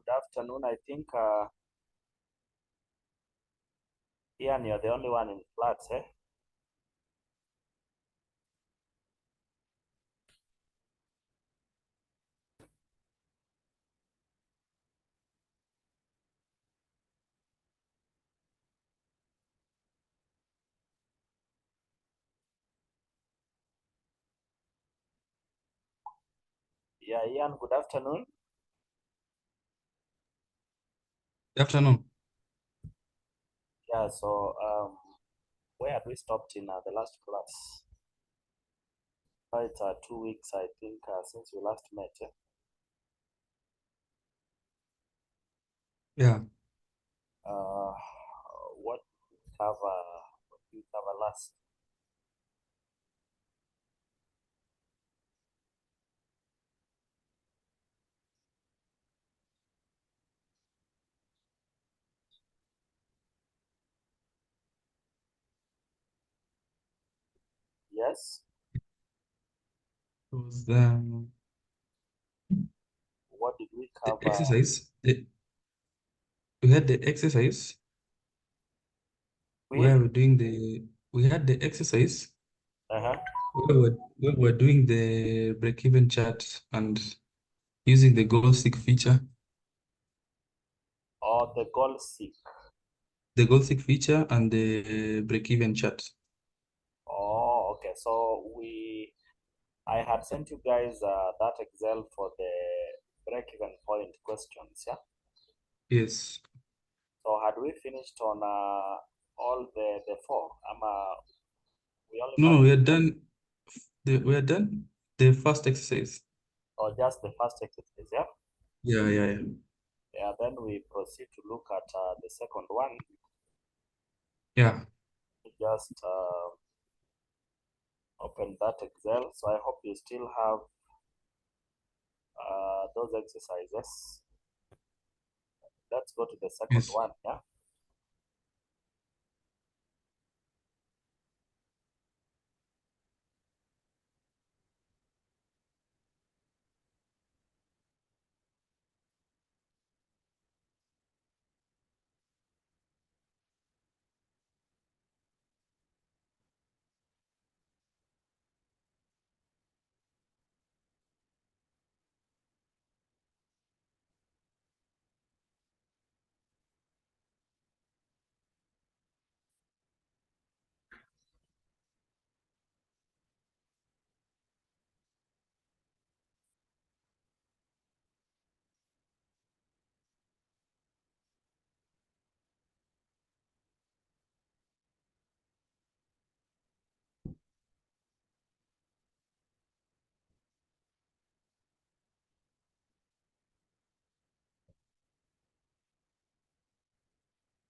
Good afternoon. I think Ian, you're the only one in flats, eh? Yeah, Ian, good afternoon. Good afternoon. Yeah, so where had we stopped in the last class? It's 2 weeks, I think, since we last met. Eh? Yeah. Uh, what did we cover last? Yes. It was What did we the cover? exercise. We had the exercise We? where we had the exercise Uh-huh. where we're doing the break-even chart and using the goal seek feature. Or the goal seek. The goal seek feature and the break-even chart. Oh, okay. So I had sent you guys that Excel for the break-even point questions, yeah? Yes. So had we finished on all the four? We only No, have, no, we are done the first exercise. or just the first exercise, yeah? Yeah, yeah, yeah. Yeah, then we proceed to look at the second one. Yeah. Just open that Excel. So I hope you still have those exercises. Let's go to the second Yes. one, yeah?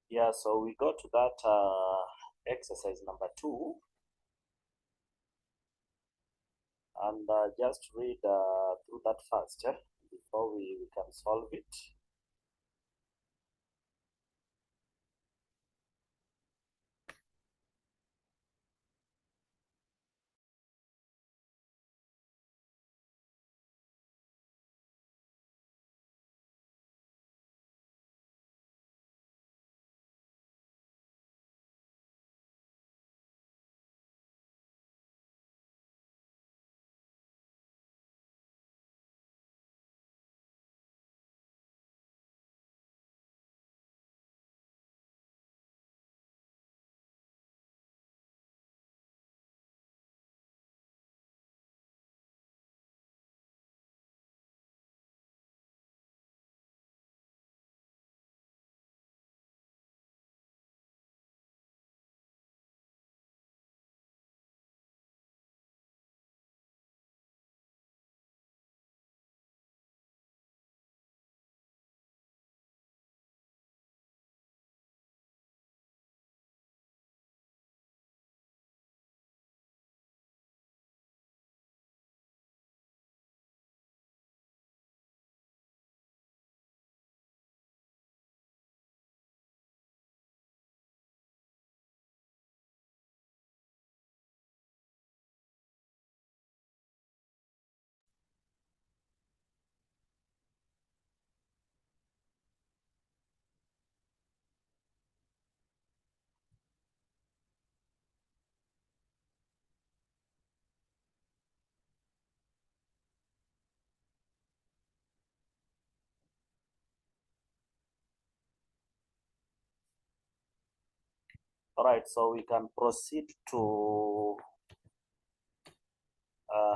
Yeah, so we go to that exercise number 2 and just read through that first, yeah, before we can solve it. All right, so we can proceed to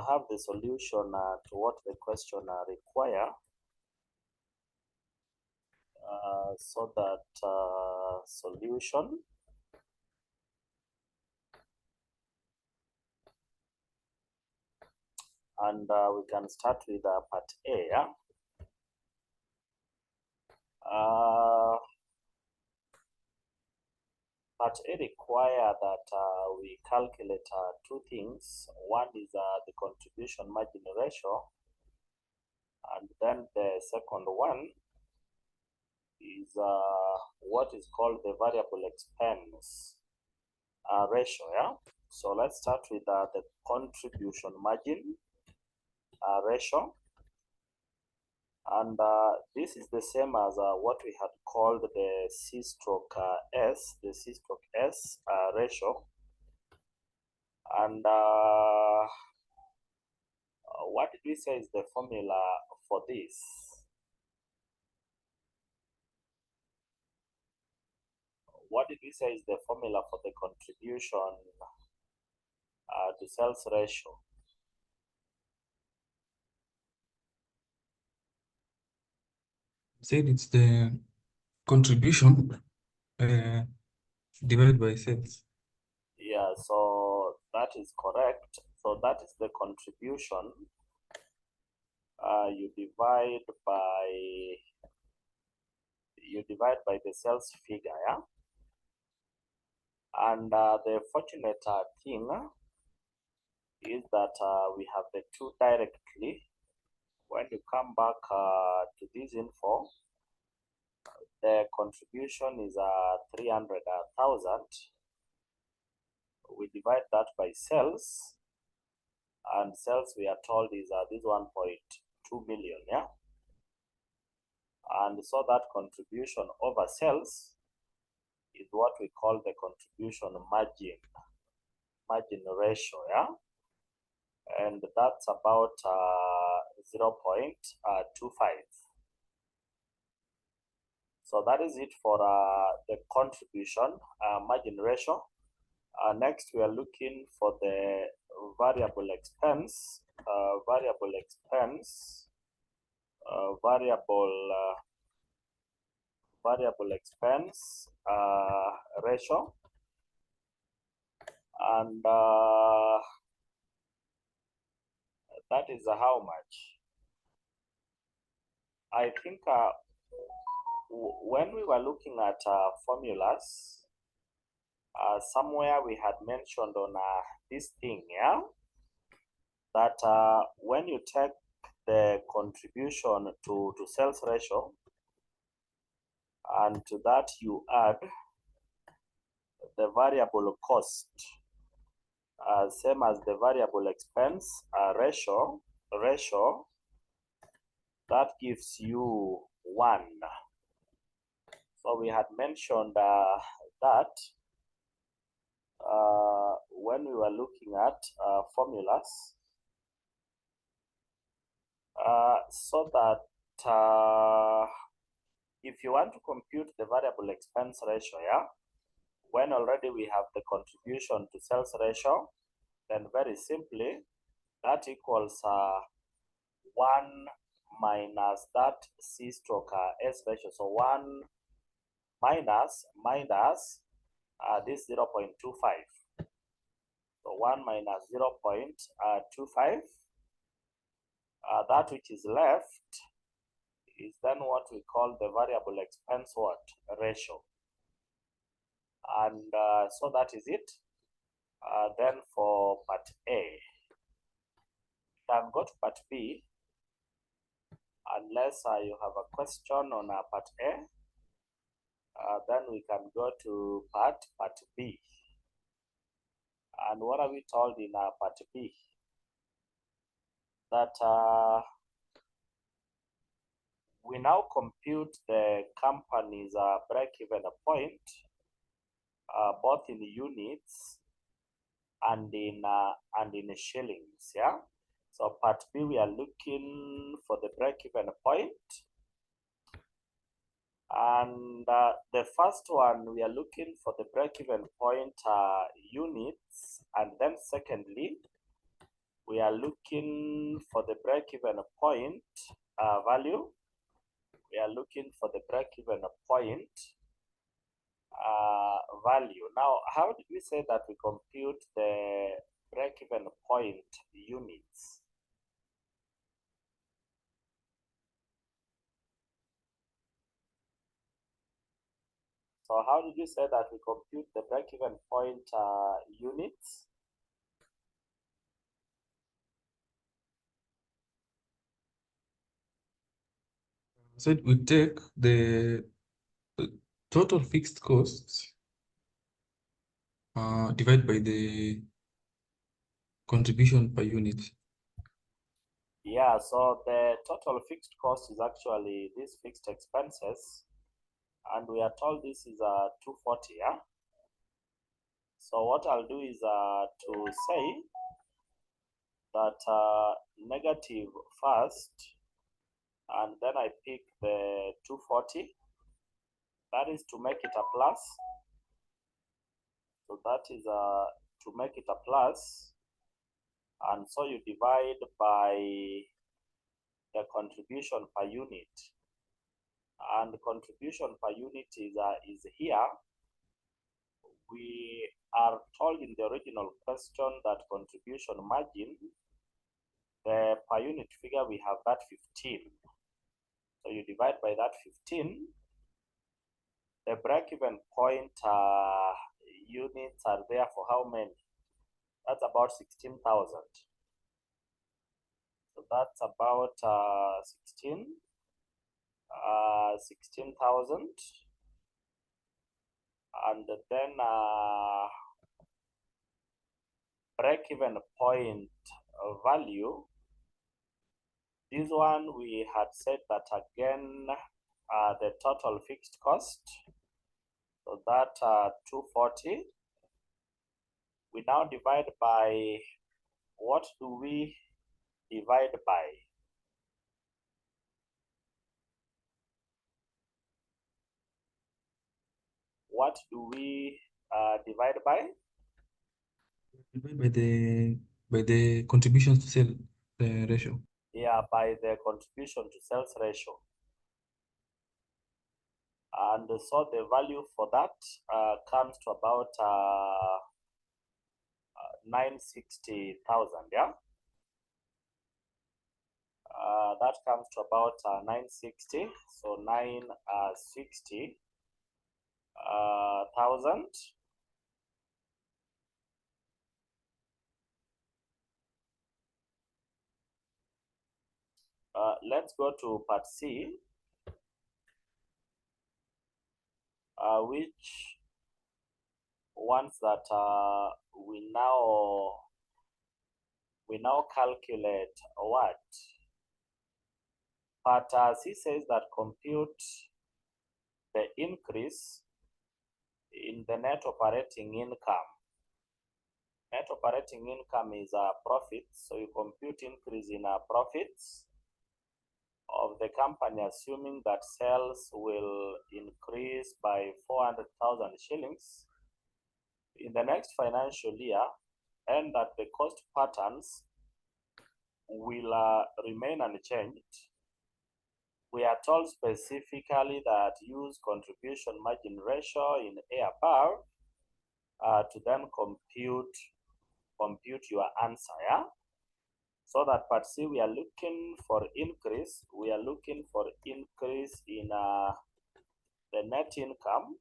have the solution to what the question require. So that solution, and we can start with part A. Yeah? Part A require that we calculate two things. One is the contribution margin ratio, and then the second one is what is called the variable expense ratio. Yeah. So let's start with the contribution margin ratio, and this is the same as what we had called the C/S, the C/S ratio, and what did we say is the formula for this? What did we say is the formula for the contribution to sales ratio? Said it's the contribution divided by sales. Yeah, so that is correct. So that is the contribution. You divide by the sales figure, yeah. And the fortunate thing is that we have the two directly. When you come back to this info, the contribution is 300,000. We divide that by sales, and sales we are told is this 1.2 million, yeah. And so that contribution over sales is what we call the contribution margin ratio, yeah. And that's about 0.25. So that is it for the contribution margin ratio. Next, we are looking for the variable expense ratio, and that is how much. I think when we were looking at formulas, somewhere we had mentioned on this thing, yeah, that when you take the contribution to sales ratio, and to that you add the variable cost, same as the variable expense ratio, that gives you 1. So we had mentioned that when we were looking at formulas, so that if you want to compute the variable expense ratio, yeah, when already we have the contribution to sales ratio, then very simply that equals 1 minus that C/S ratio. So 1 minus this 0.25. So 1 minus 0.25. That which is left is then what we call the variable expense ratio. And so that is it. Then for part A, you can go to part B unless you have a question on part A. Then we can go to part B. And what are we told in part B? That we now compute the company's break-even point, both in units and in shillings, yeah. So part B, we are looking for the break-even point, And the first one, we are looking for the break-even point units, and then secondly, we are looking for the break-even point value. We are looking for the break-even point value. Now, how did we say that we compute the break-even point units? So how did we say that we compute the break-even point units? So we take the total fixed costs divided by the contribution per unit. Yeah, so the total fixed cost is actually these fixed expenses, and we are told this is 240, yeah? So what I'll do is to say that negative first, and then I pick the 240. That is to make it a plus. So that is to make it a plus. And so you divide by the contribution per unit. And the contribution per unit is here. We are told in the original question that contribution margin, the per unit figure, we have that 15. So you divide by that 15. The break-even point units are there for how many? That's about 16,000. So that's about 16,000. And then break-even point value. This one we had said that again, the total fixed cost. So that 240. We now divide by, what do we divide by? What do we divide by? Divided by the contributions to sale ratio. Yeah, by the contribution to sales ratio. And so the value for that comes to about 960,000, yeah? That comes to about 960, so 960,000. Let's go to part C, which ones that we now calculate what? Part C says that compute the increase in the net operating income. Net operating income is a profit, so you compute increase in profits of the company, assuming that sales will increase by 400,000 shillings in the next financial year, and that the cost patterns will remain unchanged. We are told specifically that use contribution margin ratio in A above to then compute your answer, yeah? So that part C, we are looking for increase. We are looking for increase in the net income.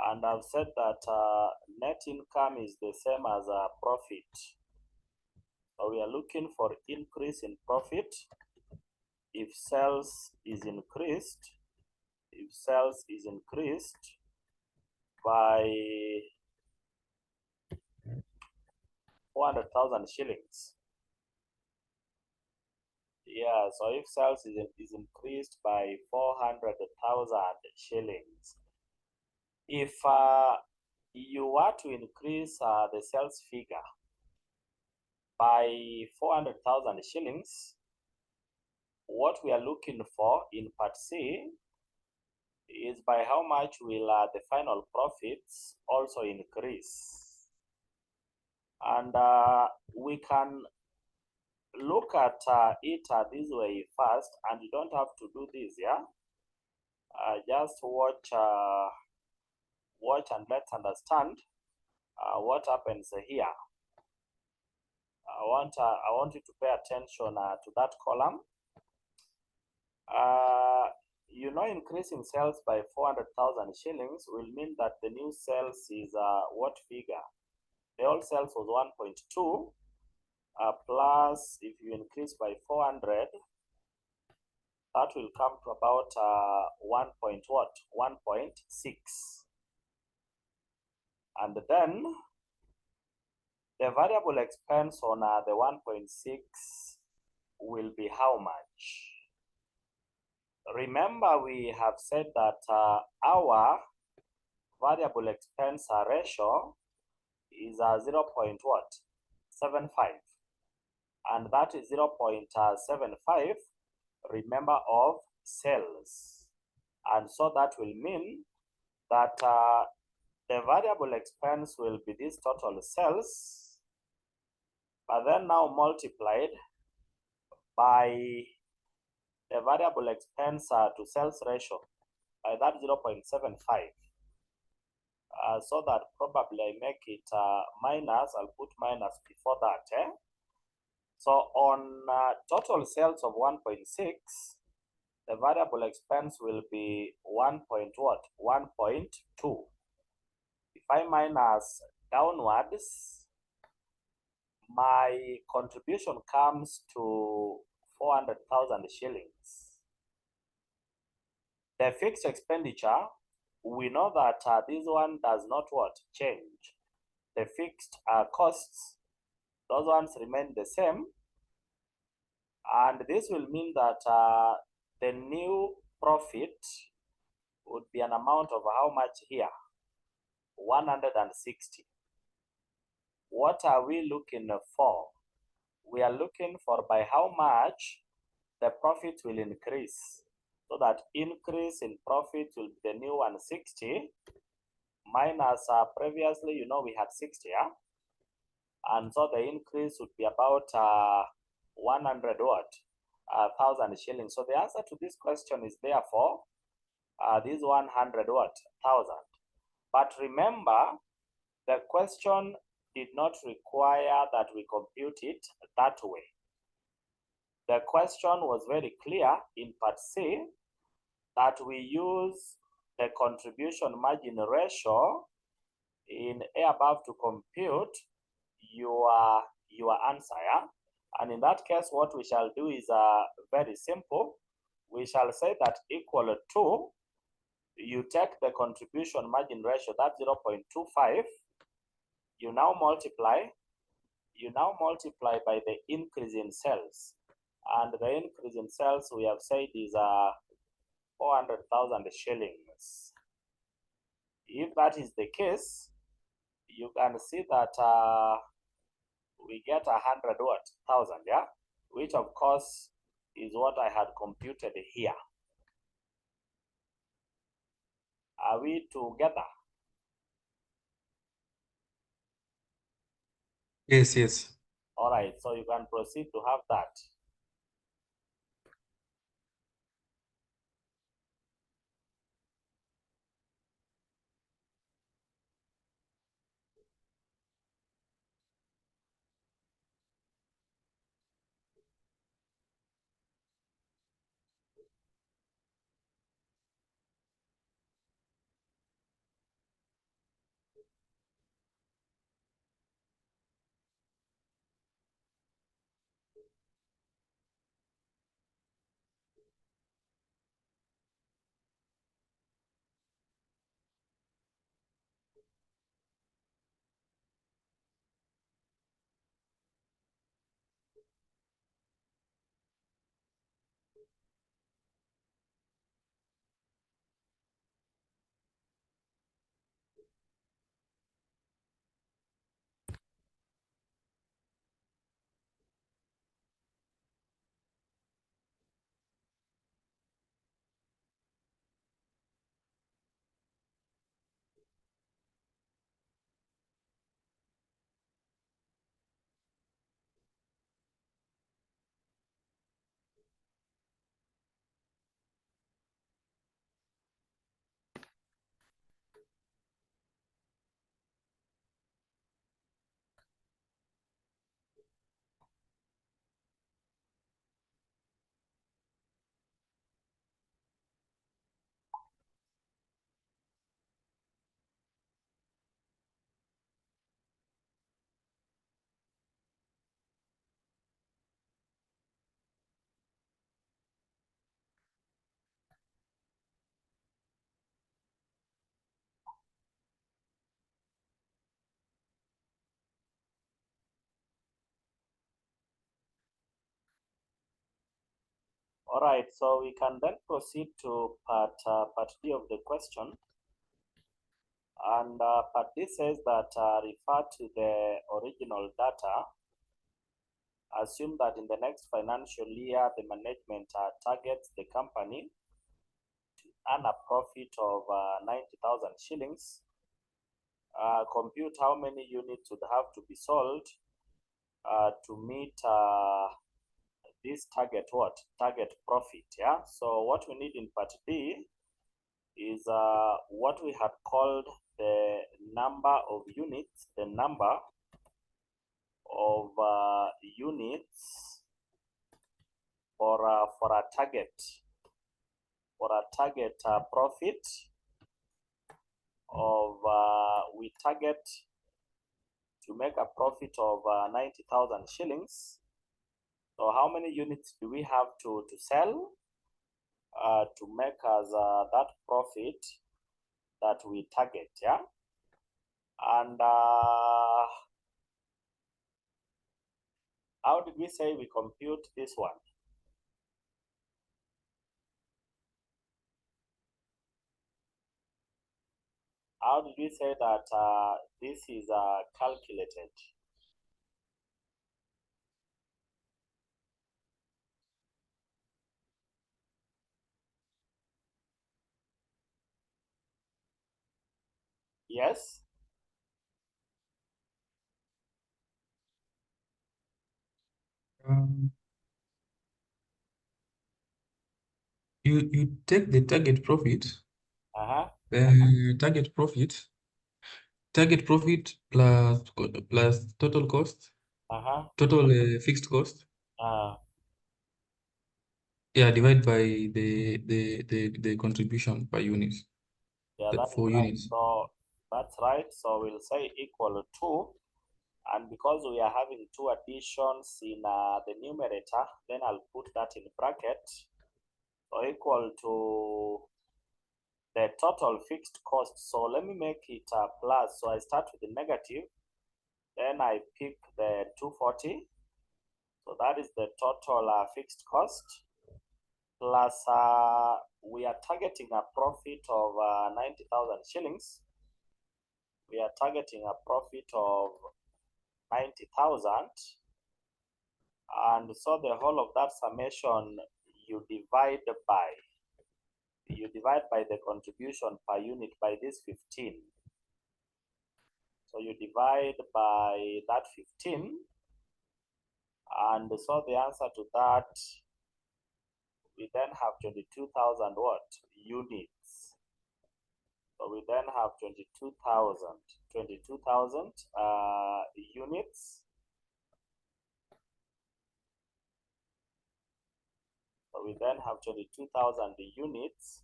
And I've said that net income is the same as a profit. So we are looking for increase in profit if sales is increased. If sales is increased by 400,000 shillings. Yeah, so if sales is increased by 400,000 shillings, if you were to increase the sales figure by 400,000 shillings, what we are looking for in part C is by how much will the final profits also increase. And we can look at it this way first, and you don't have to do this, yeah? Just watch and let's understand what happens here. I want you to pay attention to that column. You know, increasing sales by 400,000 shillings will mean that the new sales is what figure? The old sales was 1.2 plus, if you increase by 400, that will come to about 1.6. And then the variable expense on the 1.6 will be how much? Remember, we have said that our variable expense ratio is 0.75, and that is 0.75, remember, of sales. And so that will mean that the variable expense will be this total sales, but then now multiplied by the variable expense to sales ratio by that 0.75. So that probably I make it minus, I'll put minus before that. So on total sales of 1.6, the variable expense will be 1.2. If I minus downwards, my contribution comes to 400,000 shillings. The fixed expenditure, we know that this one does not change. The fixed costs, those ones remain the same. And this will mean that the new profit would be an amount of how much here? 160. What are we looking for? We are looking for by how much the profit will increase. So that increase in profit will be the new 160 minus previously, you know, we had 60, yeah? And so the increase would be about 100,000 shillings. So the answer to this question is therefore this 100,000. But remember, the question did not require that we compute it that way. The question was very clear in part C that we use the contribution margin ratio in A above to compute your answer. Yeah? And in that case, what we shall do is very simple. We shall say that equal to, you take the contribution margin ratio, that's 0.25. You now multiply by the increase in sales. And the increase in sales we have said is 400,000 shillings. If that is the case, you can see that we get 100,000, yeah, which of course is what I had computed here. Are we together? Yes, yes. All right, so you can proceed to have that. All right, so we can then proceed to part D of the question. And part D says that refer to the original data. Assume that in the next financial year, the management targets the company to earn a profit of 90,000 shillings. Compute how many units would have to be sold to meet this target profit. Yeah, so what we need in part B is what we had called the number of units, the number of units for a target profit of we target to make a profit of 90,000 shillings. So how many units do we have to sell to make us that profit that we target? Yeah, and how did we say we compute this one? How did we say that this is calculated? Yes? You take the target profit, Uh-huh. target profit plus total cost, Uh-huh. total fixed cost. Yeah, divide by the contribution per unit. Yeah, that is 4 right. units. So that's right. So we'll say equal to, and because we are having two additions in the numerator, then I'll put that in bracket. So equal to the total fixed cost. So let me make it plus. So I start with the negative, then I pick the 240. So that is the total fixed cost. Plus we are targeting a profit of 90,000 shillings. We are targeting a profit of 90,000. And so the whole of that summation you divide by the contribution per unit by this 15. So you divide by that 15, and so the answer to that, we then have 22,000 what? Units. So we then have 22,000 units. So we then have 22,000 units.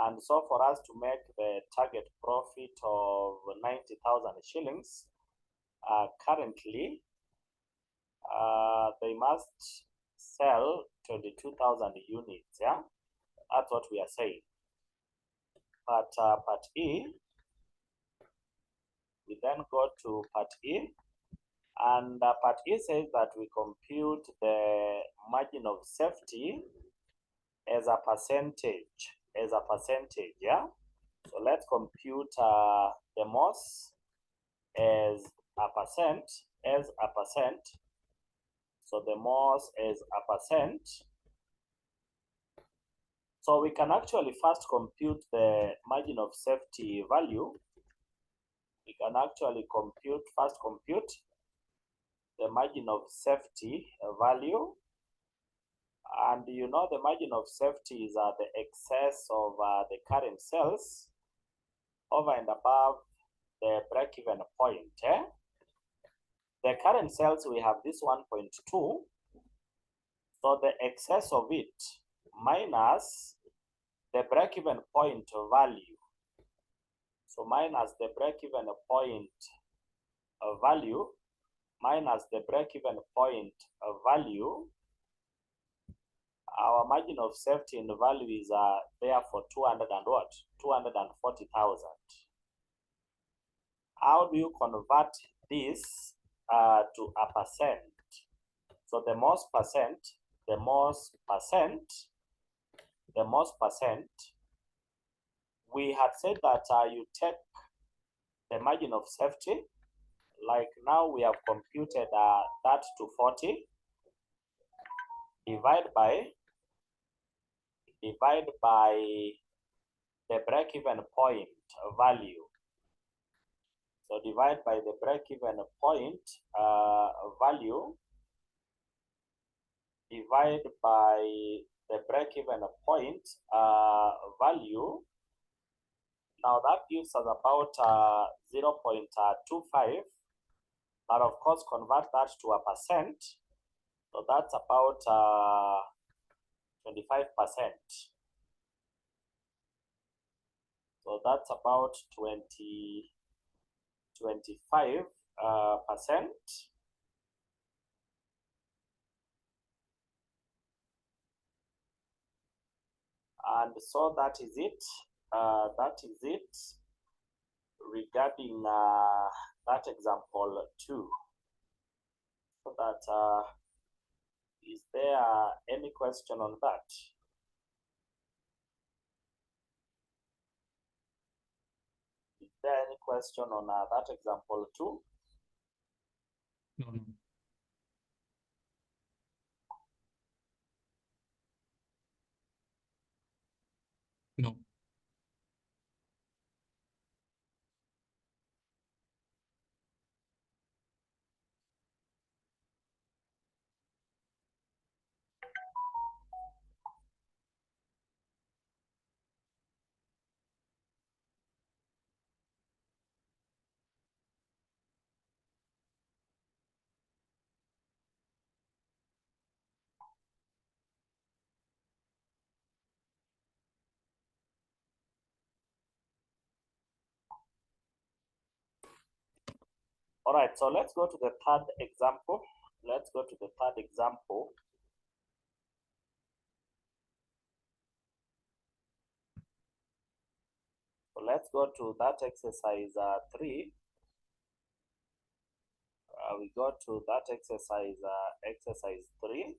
And so for us to make the target profit of 90,000 shillings, currently they must sell 22,000 units. Yeah, that's what we are saying. But part E, we then go to part E, and part E says that we compute the margin of safety as a percentage. Yeah. So let's compute the MOS as a percent. So the MOS is a percent. So we can actually first compute the margin of safety value. We can actually first compute the margin of safety value. And you know the margin of safety is the excess of the current sales over and above the break-even point. The current sales, we have this 1.2. So the excess of it minus the break-even point value. So minus the break-even point value minus the break-even point value. Our margin of safety in the value is therefore 200 and what? 240,000. How do you convert this to a percent? So the MOS percent the most percent, we had said that you take the margin of safety. Like now we have computed that to 40, divide by the break-even point value. So divide by the break-even point value, divide by the break-even point value. Now that gives us about 0.25. But of course, convert that to a percent. So that's about 25%. So that's about 25%. And so that is it. Regarding that example 2. So that is there any question on that? Is there any question on that example 2? No, no. No. All right, so let's go to the third example. So let's go to that exercise 3. We go to that exercise 3.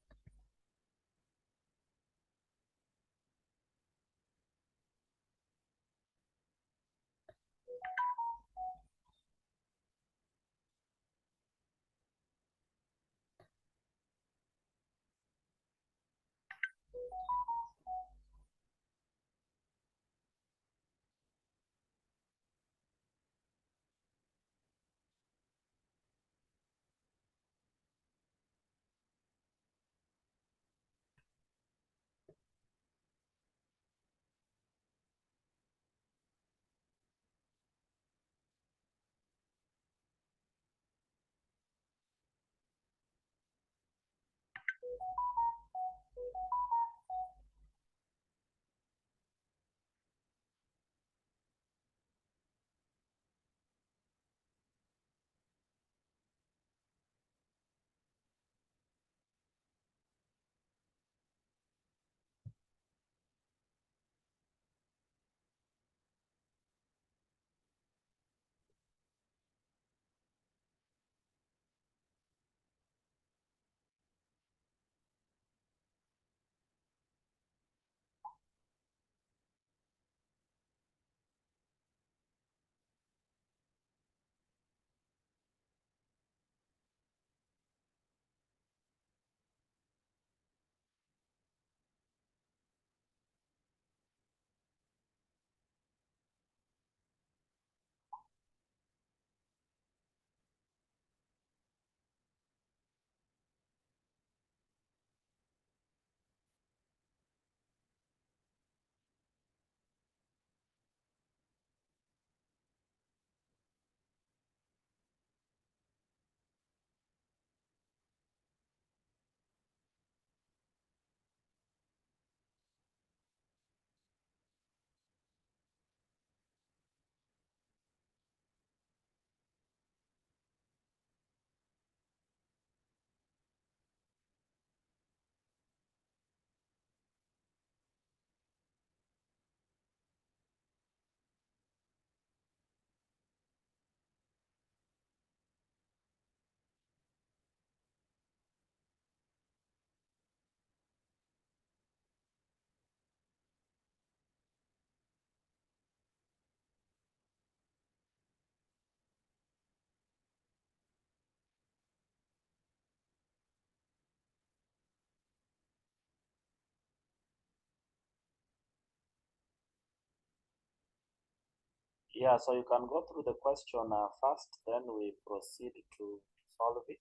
Yeah, so you can go through the question first, then we proceed to solve it.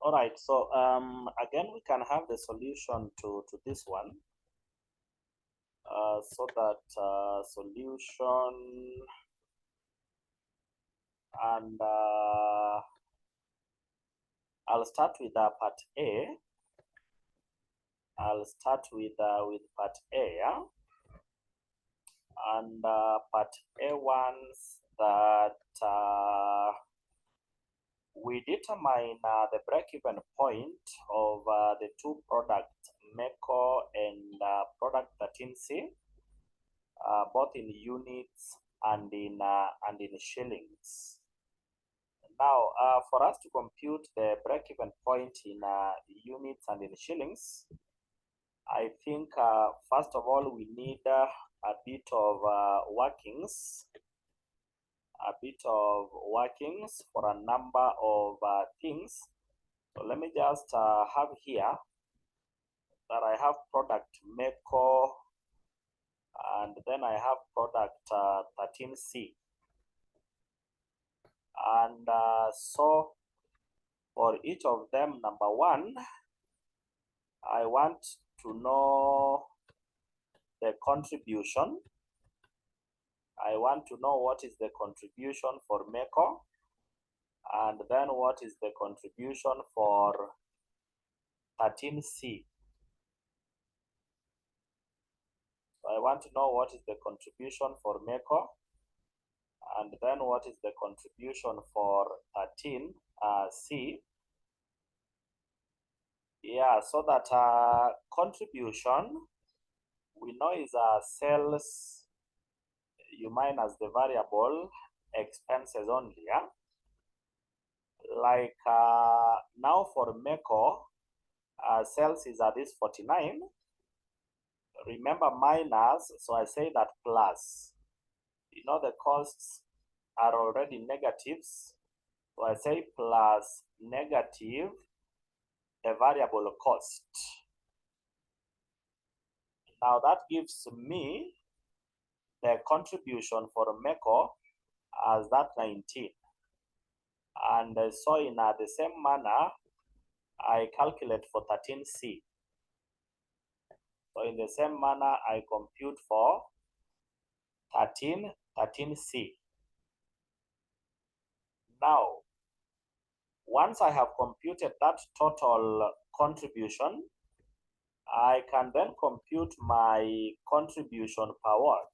All right, so again, we can have the solution to this one. So that solution, and I'll start with part A. I'll start with part A, yeah? And part A ones that we determine the break-even point of the two products, MECO and product 13C, both in units and in shillings. Now, for us to compute the break-even point in units and in shillings, I think first of all we need a bit of workings for a number of things. So let me just have here that I have product MECO, and then I have product 13C. And so for each of them, number one, I want to know the contribution. I want to know what is the contribution for MECO, and then what is the contribution for 13C. So I want to know what is the contribution for MECO, and then what is the contribution for 13C. Yeah, so that contribution we know is sales you minus the variable expenses only, yeah? Like now for MECO, sales is at this 49. Remember minus, so I say that plus. You know the costs are already negatives, so I say plus negative the variable cost. Now that gives me the contribution for MECO as that 19. And so in the same manner, I calculate for 13C. So in the same manner, I compute for 13C. Now, once I have computed that total contribution, I can then compute my contribution per what?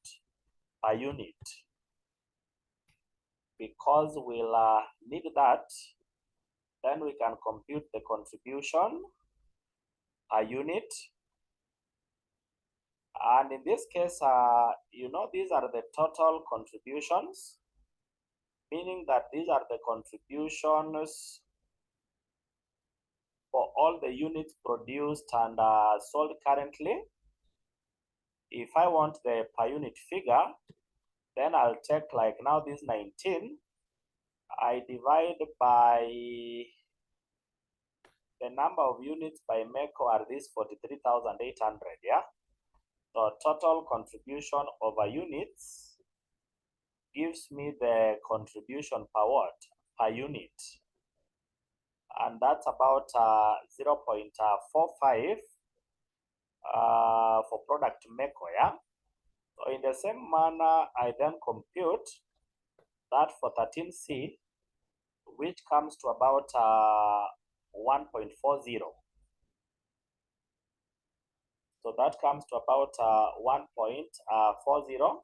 Per unit. Because we'll need that, then we can compute the contribution per unit. And in this case, these are the total contributions, meaning that these are the contributions for all the units produced and sold currently. If I want the per unit figure, then I'll take, like now this 19, I divide by the number of units by MECO are this 43,800, yeah? So total contribution over units gives me the contribution per what? Per unit. And that's about 0.45 for product MECO, yeah? So in the same manner, I then compute that for 13C, which comes to about 1.40. So that comes to about 1.40.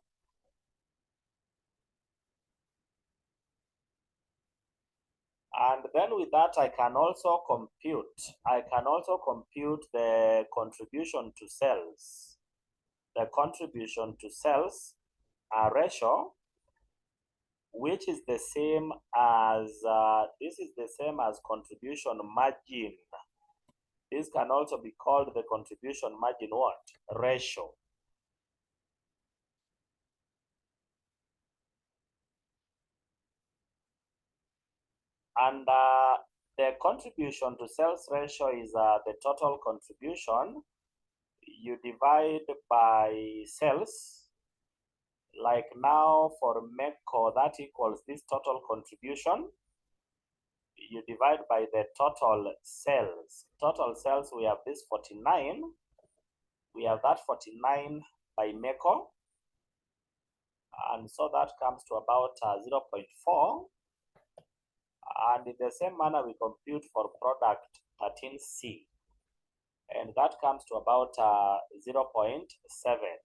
And then with that, I can also compute the contribution to sales. The contribution to sales ratio, which is the same as, this is the same as contribution margin. This can also be called the contribution margin what? Ratio. And the contribution to sales ratio is the total contribution. You divide by sales. Like now for MECO, that equals this total contribution. You divide by the total sales. Total sales, we have this 49. We have that 49 by MECO. And so that comes to about 0.4. And in the same manner, we compute for product 13C. And that comes to about 0.7.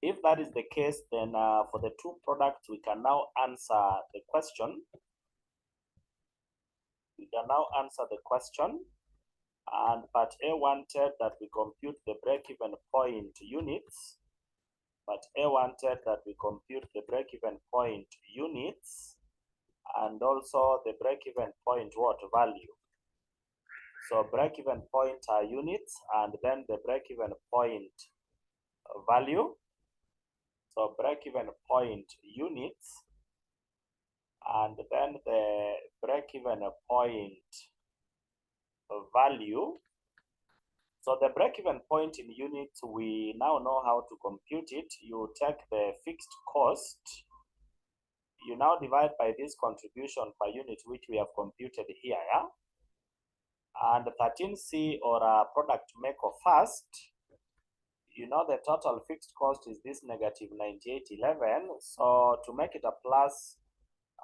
If that is the case, then for the two products, we can now answer the question. We can now answer the question. And part A wanted that we compute the break-even point units. Part A wanted that we compute the break-even point units and also the break-even point what value. So break-even point are units and then the break-even point value. So break-even point units and then the break-even point value. So the break-even point in units, we now know how to compute it. You take the fixed cost, you now divide by this contribution per unit, which we have computed here, yeah? And 13C or product MECO first, you know the total fixed cost is this negative 9811. So to make it a plus,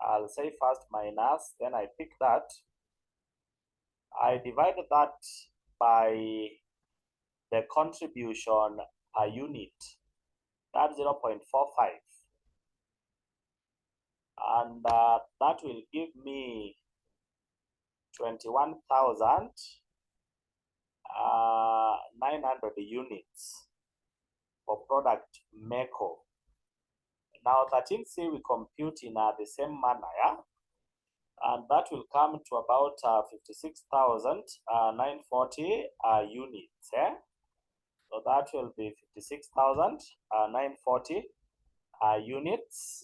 I'll say first minus, then I pick that. I divide that by the contribution per unit, that's 0.45. And that will give me 21,900 units for product MECO. Now 13C we compute in the same manner, yeah? And that will come to about 56,940 units, yeah? So that will be 56,940 units.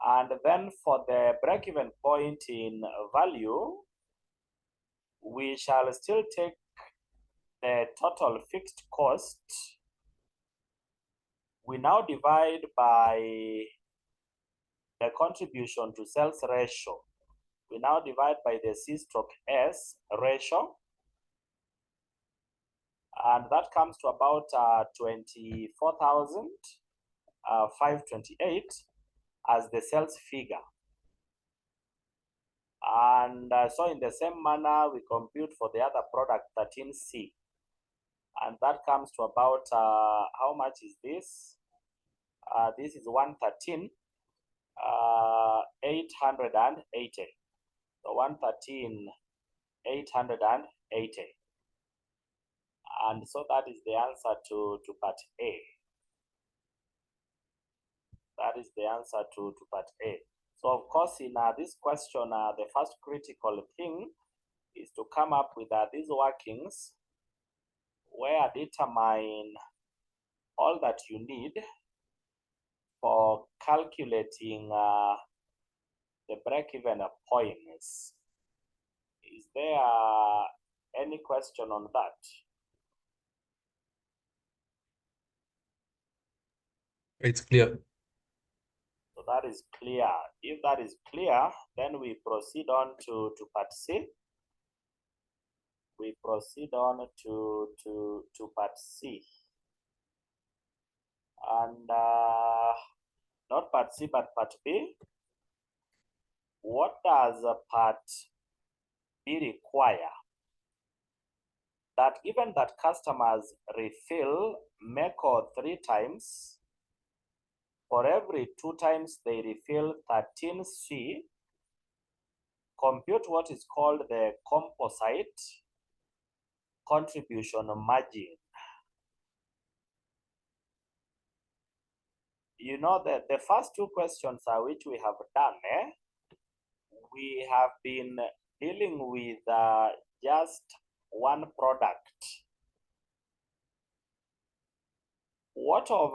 And then for the break-even point in value, we shall still take the total fixed cost. We now divide by the contribution to sales ratio. We now divide by the C/S ratio, and that comes to about 24,528 as the sales figure. And so in the same manner, we compute for the other product 13C. And that comes to about, how much is this? This is 113, 880. So 113, 880. And so that is the answer to part A. That is the answer to part A. So of course, in this question, the first critical thing is to come up with these workings where determine all that you need for calculating the break-even points. Is there any question on that? It's clear. So that is clear. If that is clear, then we proceed on to part C. We proceed on to part C. And not part C, but part B. What does part B require? That given that customers refill MECO 3 times, for every 2 times they refill 13C, compute what is called the composite contribution margin. You know that the first 2 questions which we have done, we have been dealing with just one product. What of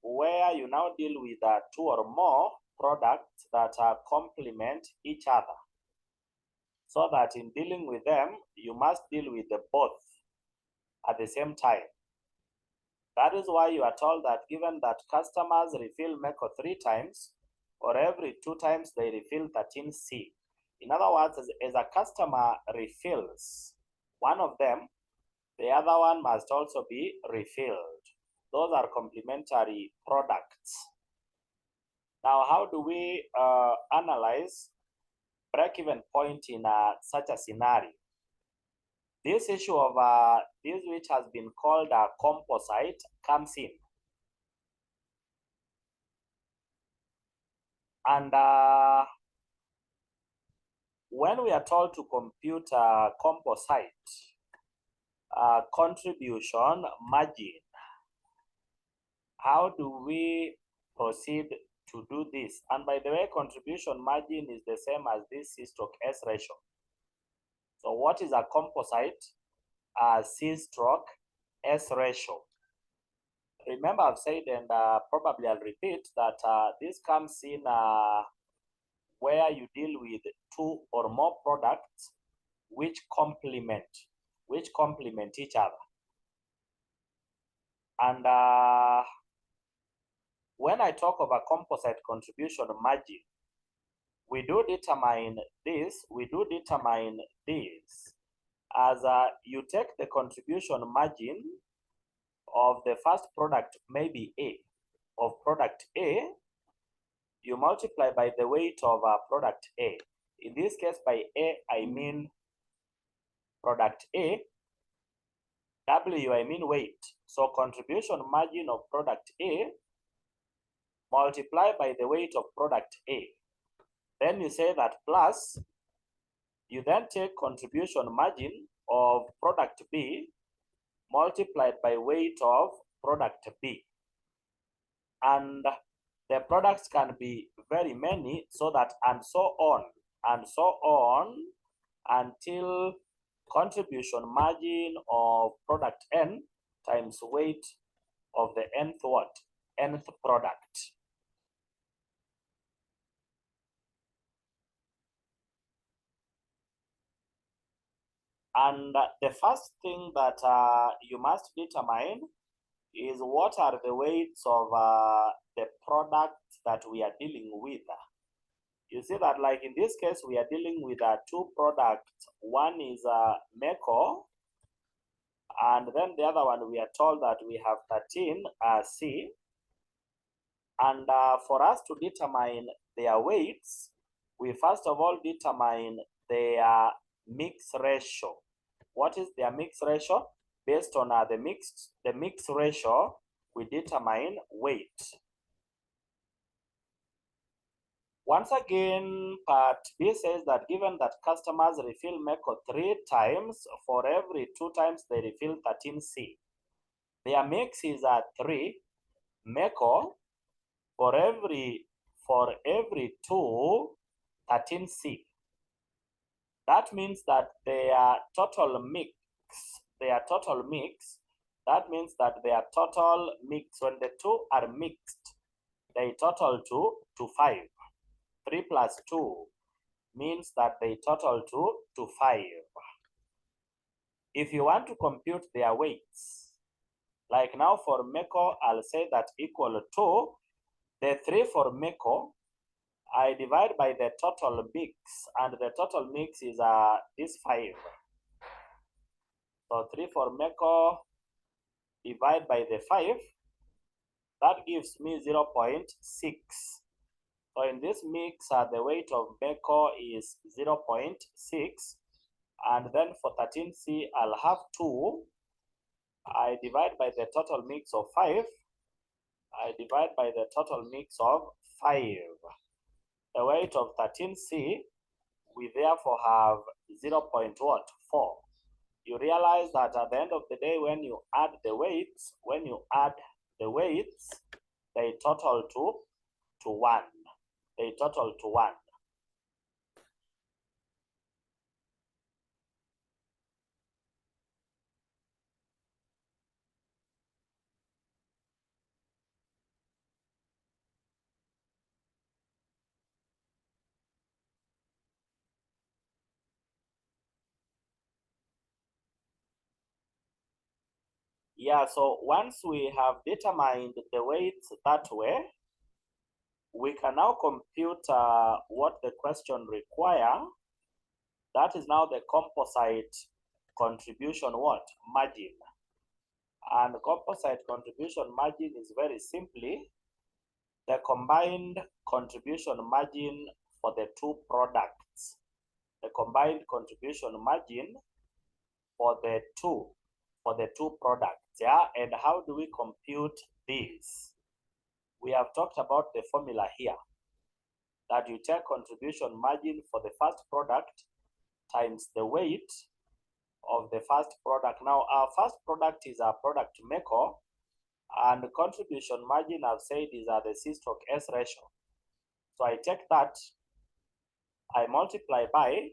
where you now deal with 2 or more products that complement each other? So that in dealing with them, you must deal with the both at the same time. That is why you are told that given that customers refill MECO 3 times, for every 2 times they refill 13C. In other words, as a customer refills one of them, the other one must also be refilled. Those are complementary products. Now, how do we analyze break-even point in such a scenario? This issue of this which has been called a composite comes in. And when we are told to compute a composite contribution margin, how do we proceed to do this? And by the way, contribution margin is the same as this C/S ratio. So what is a composite C/S ratio? Remember, I've said, and probably I'll repeat, that this comes in where you deal with 2 or more products which complement each other. And when I talk of a composite contribution margin, we do determine this as you take the contribution margin of the first product, maybe A, of product A, you multiply by the weight of product A. In this case, by A, I mean product A. W, I mean weight. So contribution margin of product A multiply by the weight of product A. Then you say that plus, you then take contribution margin of product B multiplied by weight of product B. And the products can be very many, so that and so on until contribution margin of product N times weight of the nth product. And the first thing that you must determine is what are the weights of the products that we are dealing with. You see that, like in this case, we are dealing with two products. One is MECO, and then the other one we are told that we have 13C. And for us to determine their weights, we first of all determine their mix ratio. What is their mix ratio? Based on the mix ratio, we determine weight. Once again, part B says that given that customers refill MECO 3 times, for every 2 times they refill 13C. Their mix is 3 MECO for every 2 13C. That means that their total mix, that means that their total mix, when the two are mixed, they total to 5. 3 plus 2 means that they total to 5. If you want to compute their weights, like now for MECO, I'll say that equal to the 3 for MECO, I divide by the total mix, and the total mix is this 5. So 3 for MECO divide by the 5, that gives me 0.6. So in this mix, the weight of MECO is 0.6. And then for 13C, I'll have 2. I divide by the total mix of 5. I divide by the total mix of 5. The weight of 13C, we therefore have 0.4. You realize that at the end of the day, when you add the weights, they total to 1. They total to 1. Yeah, so once we have determined the weights that way, we can now compute what the question require. That is now the composite contribution margin. And composite contribution margin is very simply the combined contribution margin for the two products. The combined contribution margin for the two products. Yeah, and how do we compute this? We have talked about the formula here, that you take contribution margin for the first product times the weight of the first product. Now, our first product is our product MECO, and the contribution margin I've said is the C/S ratio. So I take that, I multiply by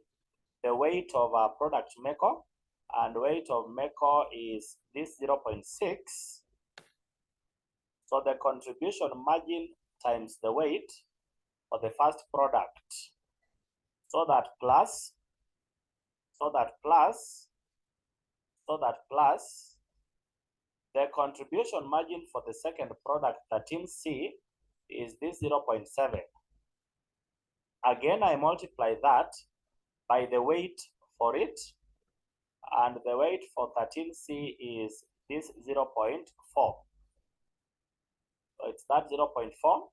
the weight of our product MECO, and weight of MECO is this 0.6. So the contribution margin times the weight for the first product. So that plus the contribution margin for the second product, 13C, is this 0.7. Again, I multiply that by the weight for it, and the weight for 13C is this 0.4. So it's that 0.4.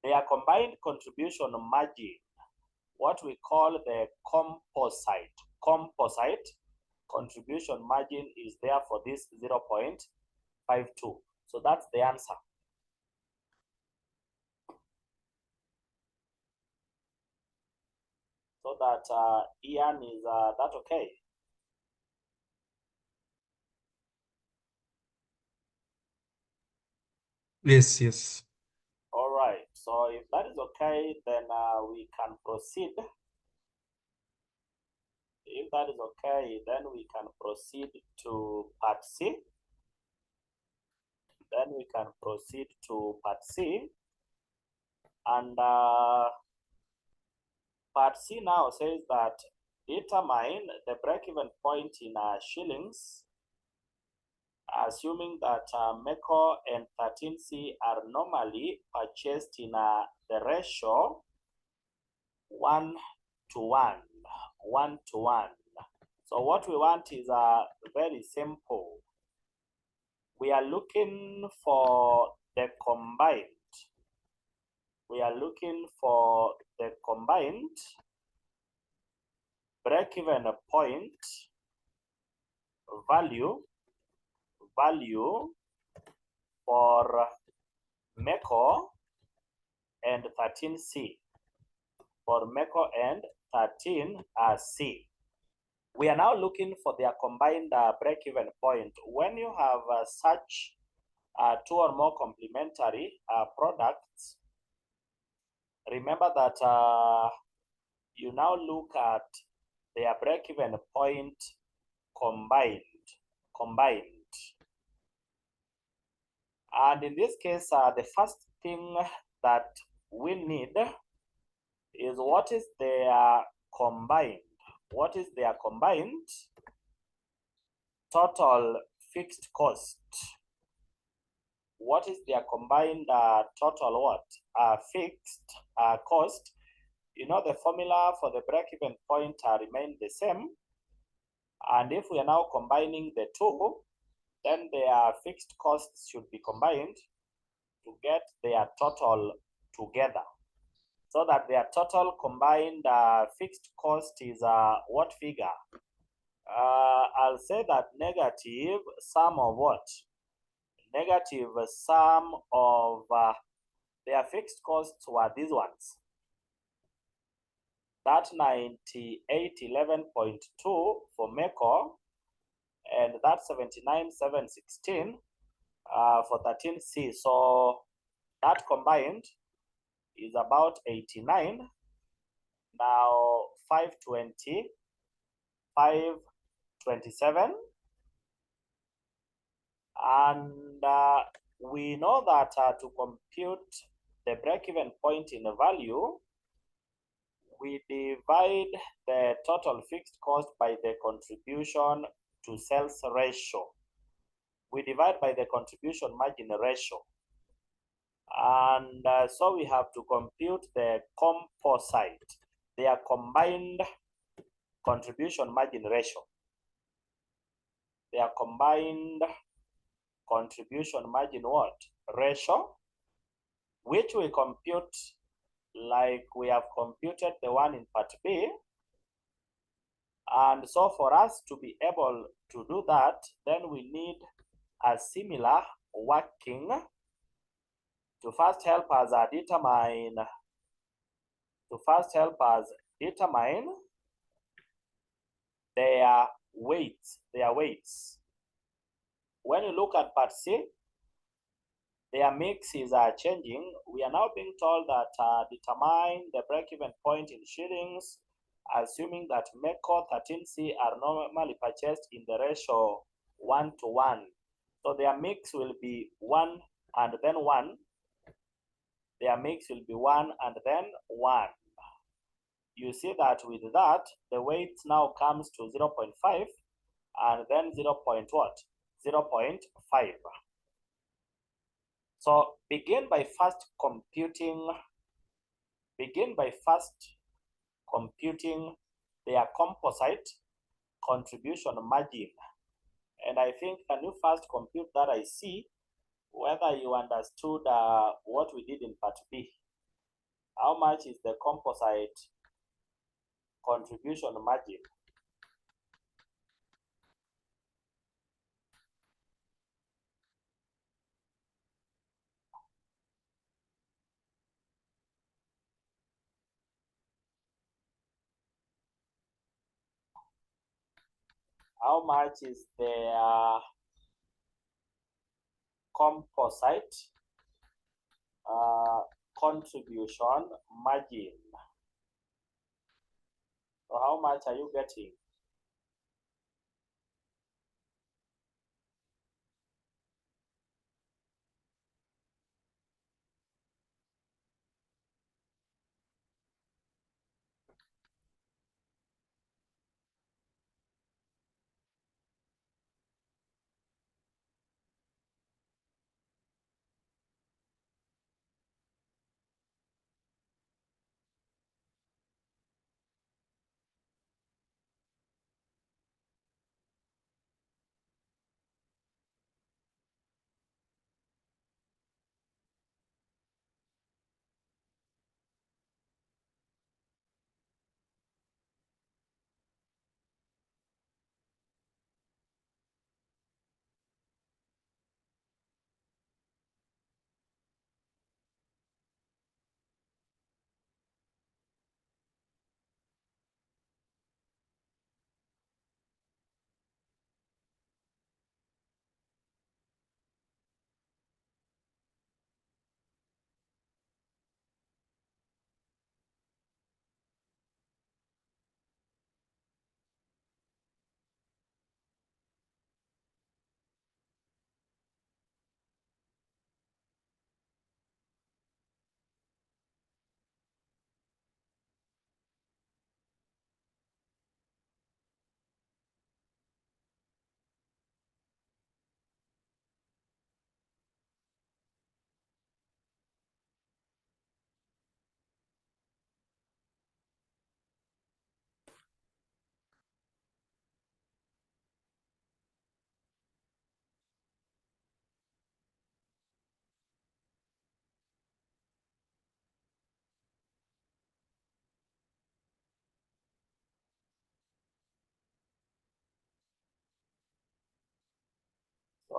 Their combined contribution margin, what we call the composite contribution margin, is there for this 0.52. So that's the answer. So that Ian, is that okay? Yes, yes. All right. So if that is okay, then we can proceed. If that is okay, then we can proceed to part C. Then we can proceed to part C. And part C now says that determine the break-even point in shillings, assuming that MECO and 13C are normally purchased in the ratio 1 to 1, 1 to 1. So what we want is very simple. We are looking for the combined. We are looking for the combined break-even point value for MECO and 13C. For MECO and 13C. We are now looking for their combined break-even point. When you have such two or more complementary products, remember that you now look at their break-even point combined. And in this case, the first thing that we need is what is their combined? What is their combined total fixed cost? What is their combined total what? Fixed cost? You know, the formula for the break-even point remain the same. And if we are now combining the two, then their fixed costs should be combined to get their total together. So that their total combined fixed cost is what figure? I'll say that negative sum of what? Negative sum of their fixed costs were these ones. That 9811.2 for MECO and that 79,716 for 13C. So that combined is about 89. Now 520, 527. And we know that to compute the break-even point in value, we divide the total fixed cost by the contribution to sales ratio. We divide by the contribution margin ratio. And so we have to compute the composite, their combined contribution margin ratio. Their combined contribution margin what? Ratio, which we compute like we have computed the one in part B. And so for us to be able to do that, then we need a similar working to first help us determine their weights. When you look at part C, their mix is changing. We are now being told that determine the break-even point in shillings, assuming that MECO 13C are normally purchased in the ratio 1 to 1. So their mix will be 1 and then 1. Their mix will be 1 and then 1. You see that with that, the weight now comes to 0.5 and then 0.5. So begin by first computing their composite contribution margin. And I think, can you first compute that? I see whether you understood what we did in part B. How much is the composite contribution margin? How much is the composite contribution margin? So how much are you getting?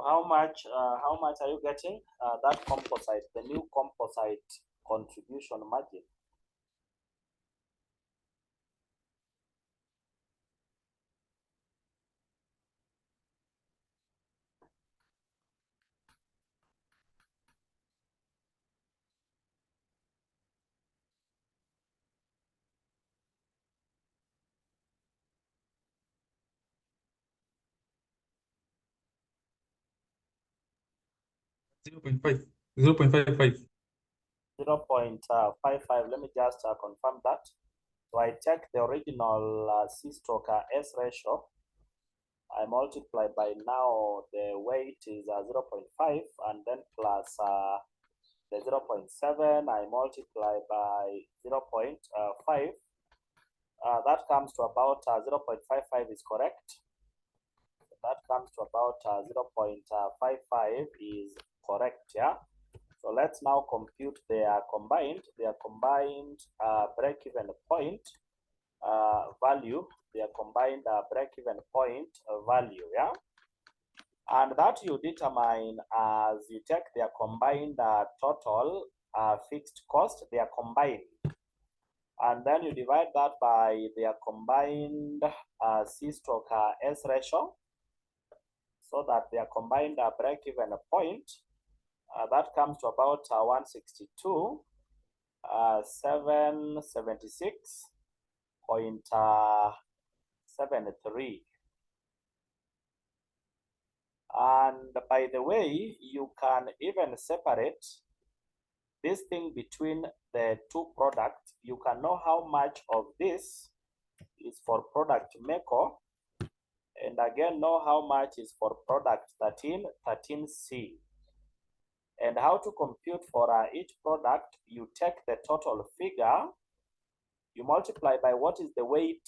So how much are you getting? That composite, the new composite contribution margin. Zero point 0.5. 0.55. 0.55. Let me just confirm that. So I check the original C stroke S ratio. I multiply by now the weight is 0.5 and then plus the 0.7. I multiply by 0.5. That comes to about 0.55 is correct. That comes to about 0.55 is correct, yeah. So let's now compute their combined break-even point value, their combined break-even point value, yeah. And that you determine as you take their combined total fixed cost, their combined, and then you divide that by their combined C stroke S ratio, so that their combined break-even point, that comes to about 162, 776.73. And by the way, you can even separate this thing between the two products. You can know how much of this is for product Meko, and again know how much is for product 13C. And how to compute for each product, you take the total figure, you multiply by what is the weight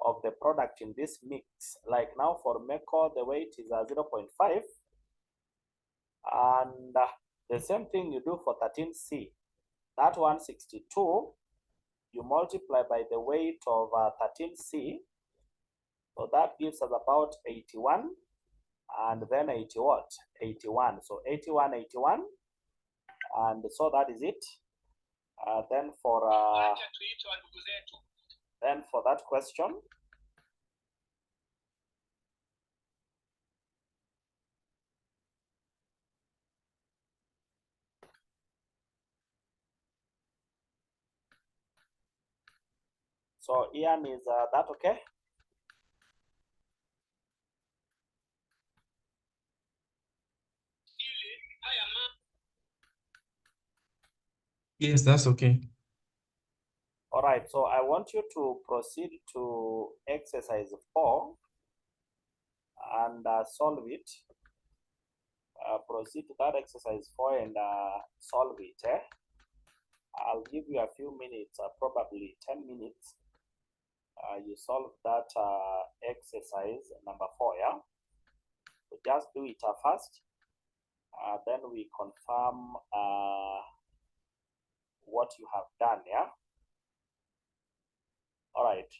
of the product in this mix. Like now for Meko, the weight is 0.5. And the same thing you do for 13C. That 162, you multiply by the weight of 13C. So that gives us about 81. And then 80 what? 81. So 81, 81. And so that is it. Then for that question, so Ian, is that okay? Yes, that's okay. All right, so I want you to proceed to exercise 4 and solve it. Proceed to that exercise 4 and solve it. I'll give you a few minutes, probably 10 minutes. You solve that exercise number 4, yeah? So just do it first. Then we confirm what you have done, yeah? All right.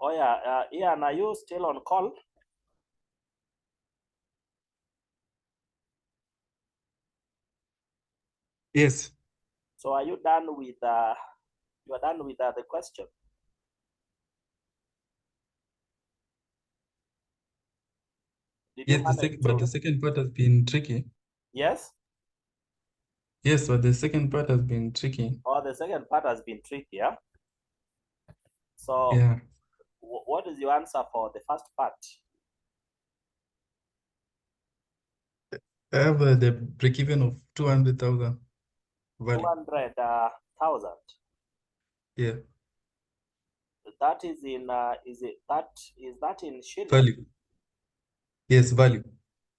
Oh yeah, Ian, are you still on call? Yes. So are you done with you are done with the question? Did you Yes, manage but the to? second part has been tricky. Yes. Yes, but the second part has been tricky. Oh, the second part has been tricky, yeah? So Yeah. what is your answer for the first part? I have the break-even of 200,000 value. 200,000. Yeah, That is in is that in shilling? value. Yes, value.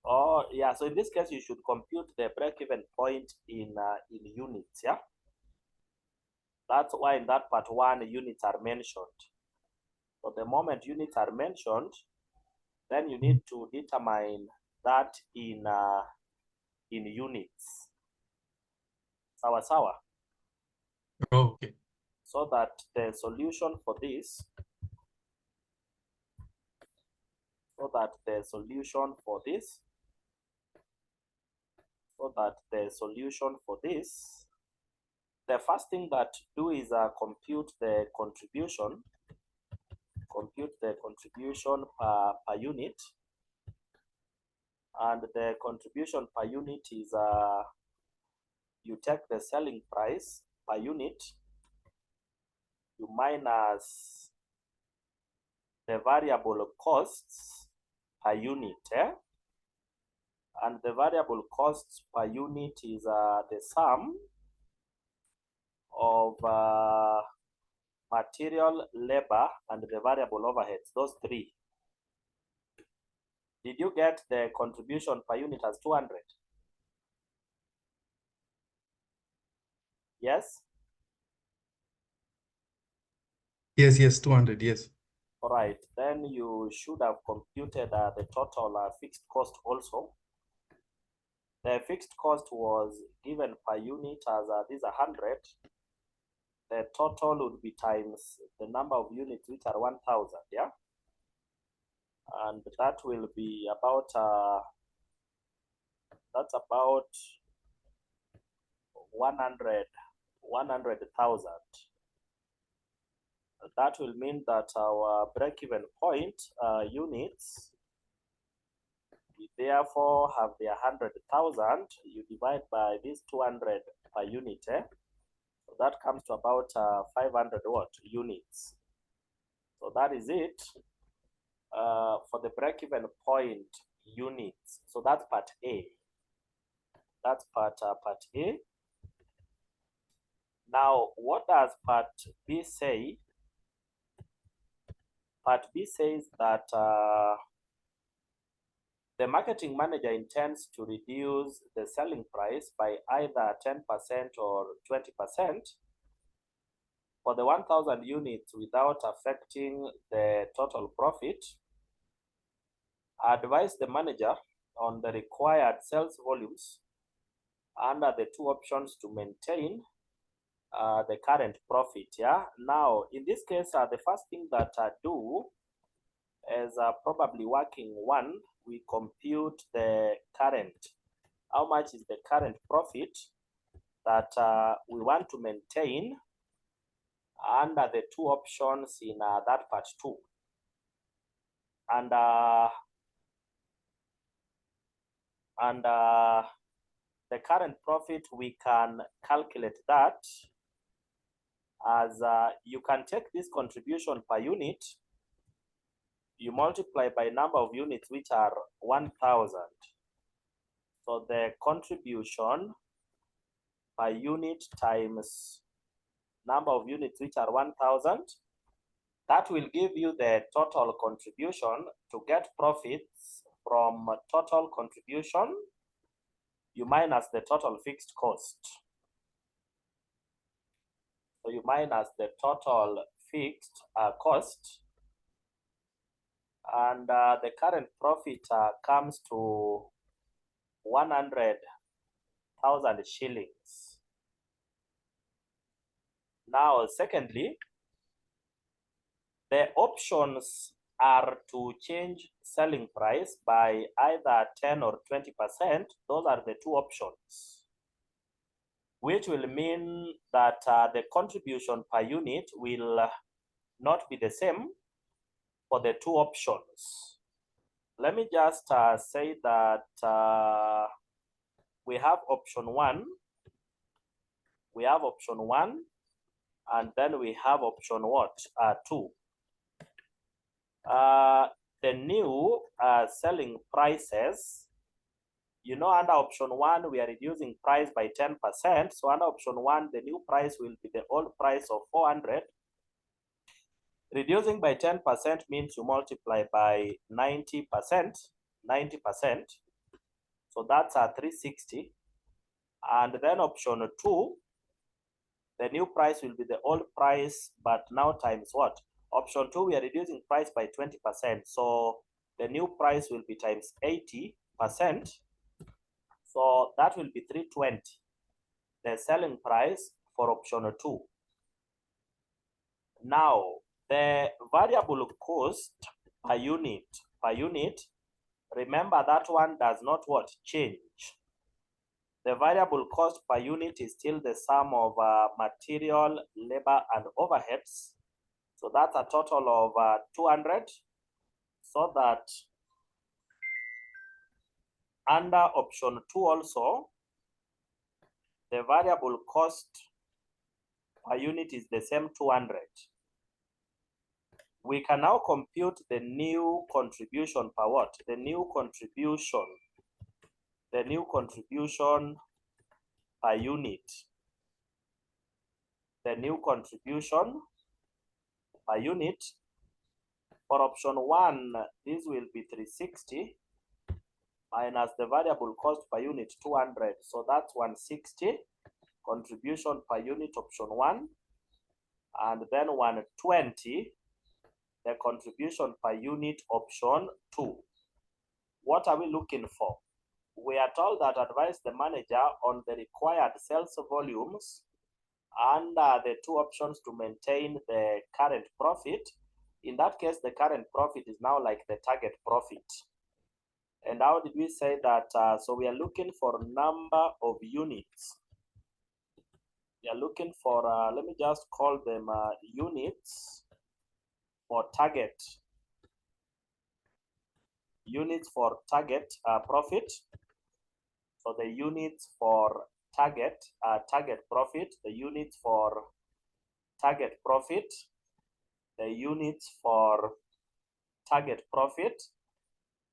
Oh yeah, so in this case you should compute the break-even point in units, yeah? That's why in that part one units are mentioned. So the moment units are mentioned, then you need to determine that in units. Sawa sawa. Oh, okay. So that the solution for this, so that the solution for this, so that the solution for this, the first thing that do is compute the contribution per unit, and the contribution per unit is you take the selling price per unit, you minus the variable costs per unit, and the variable costs per unit is the sum of material, labor, and the variable overheads, those three. Did you get the contribution per unit as 200? Yes? Yes, 200, yes. All right, then you should have computed the total fixed cost also. The fixed cost was given per unit as this 100. The total would be times the number of units, which are 1,000, yeah? And that will be about, that's about 100,000. That will mean that our break-even point units, we therefore have the 100,000, you divide by this 200 per unit, so that comes to about 500 what units. So that is it for the break-even point units. So that's part A. That's part A. Now, what does part B say? Part B says that the marketing manager intends to reduce the selling price by either 10% or 20% for the 1,000 units without affecting the total profit. Advise the manager on the required sales volumes under the two options to maintain the current profit. Yeah. Now, in this case, the first thing that I do is probably working one, we compute the current. How much is the current profit that we want to maintain under the two options in that part two? And the current profit, we can calculate that as you can take this contribution per unit, you multiply by number of units, which are 1,000. So the contribution per unit times number of units, which are 1,000, that will give you the total contribution. To get profits from total contribution, you minus the total fixed cost. So you minus the total fixed cost, and the current profit comes to 100,000 shillings. Now, secondly, The options are to change selling price by either 10 or 20%. Those are the two options, which will mean that the contribution per unit will not be the same for the two options. Let me just say that we have option one, and then we have option what? Two. The new selling prices, you know, under option one, we are reducing price by 10%. So under option one, the new price will be the old price of 400. Reducing by 10% means you multiply by 90%. So that's 360. And then option two, the new price will be the old price, but now times what? Option two, we are reducing price by 20%. So the new price will be times 80%. So that will be 320, the selling price for option two. Now, the variable cost per unit, remember that one does not what? Change. The variable cost per unit is still the sum of material, labor, and overheads. So that's a total of 200. So that under option two also, the variable cost per unit is the same 200. We can now compute the new contribution per what? The new contribution per unit. The new contribution per unit. For option one, this will be 360 minus the variable cost per unit 200. So that's 160 contribution per unit option one, and then 120 the contribution per unit option two. What are we looking for? We are told that advise the manager on the required sales volumes under the two options to maintain the current profit. In that case, the current profit is now like the target profit. And how did we say that? So we are looking for number of units. We are looking for, let me just call them units for target. Units for target profit. So the units for target profit, the units for target profit, the units for target profit.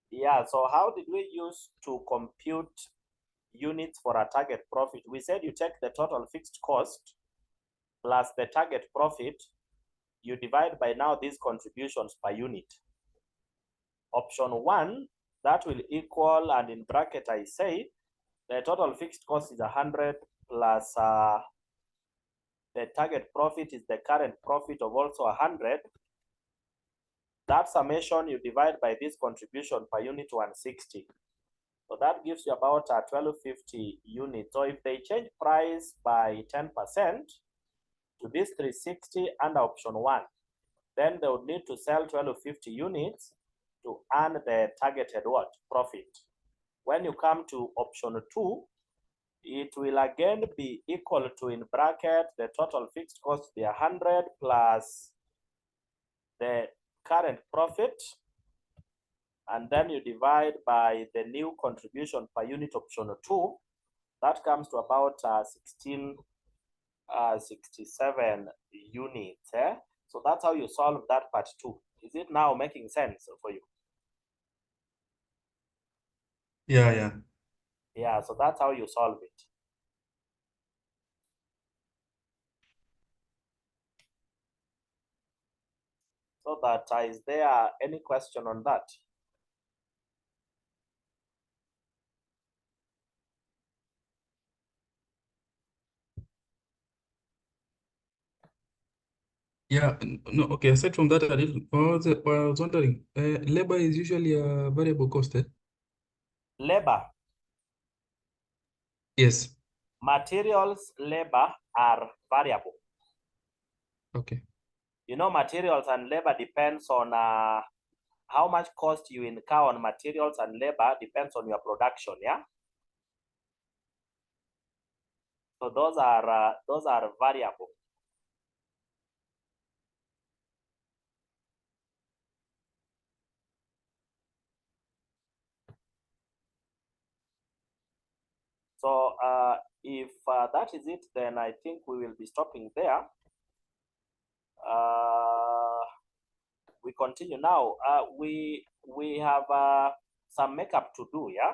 Yeah, so how did we use to compute units for a target profit? We said you take the total fixed cost plus the target profit, you divide by now these contributions per unit. Option one, that will equal, and in bracket I say, the total fixed cost is 100 plus the target profit is the current profit of also 100. That summation you divide by this contribution per unit 160. So that gives you about 1250 units. So if they change price by 10% to this 360 under option one, then they would need to sell 1250 units to earn the targeted what? Profit. When you come to option two, it will again be equal to, in bracket, the total fixed cost be 100 plus the current profit, and then you divide by the new contribution per unit option two. That comes to about 1667 units. So that's how you solve that part two. Is it now making sense for you? Yeah. Yeah, so that's how you solve it. So that is there any question on that? Yeah, no, okay. Aside from that, I was wondering, labor is usually a variable cost, eh? Labor. Yes. Materials, labor are variable. Okay. You know, materials and labor depends on how much cost you incur on materials and labor depends on your production, yeah? So those are variable. So if that is it, then I think we will be stopping there. We continue now. We have some makeup to do, yeah?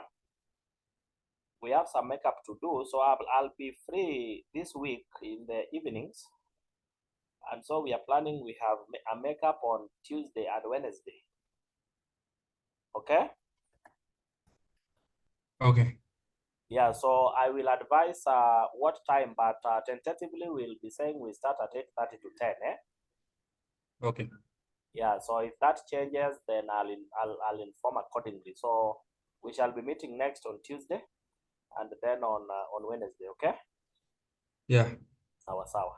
We have some makeup to do, so I'll be free this week in the evenings. And so we are planning, we have a makeup on Tuesday and Wednesday. Okay? Okay. Yeah, so I will advise what time, but tentatively we'll be saying we start at 8:30 to 10, eh? Okay. Yeah, so if that changes, then I'll inform accordingly. So we shall be meeting next on Tuesday and then on Wednesday, okay? Yeah. Sawa sawa.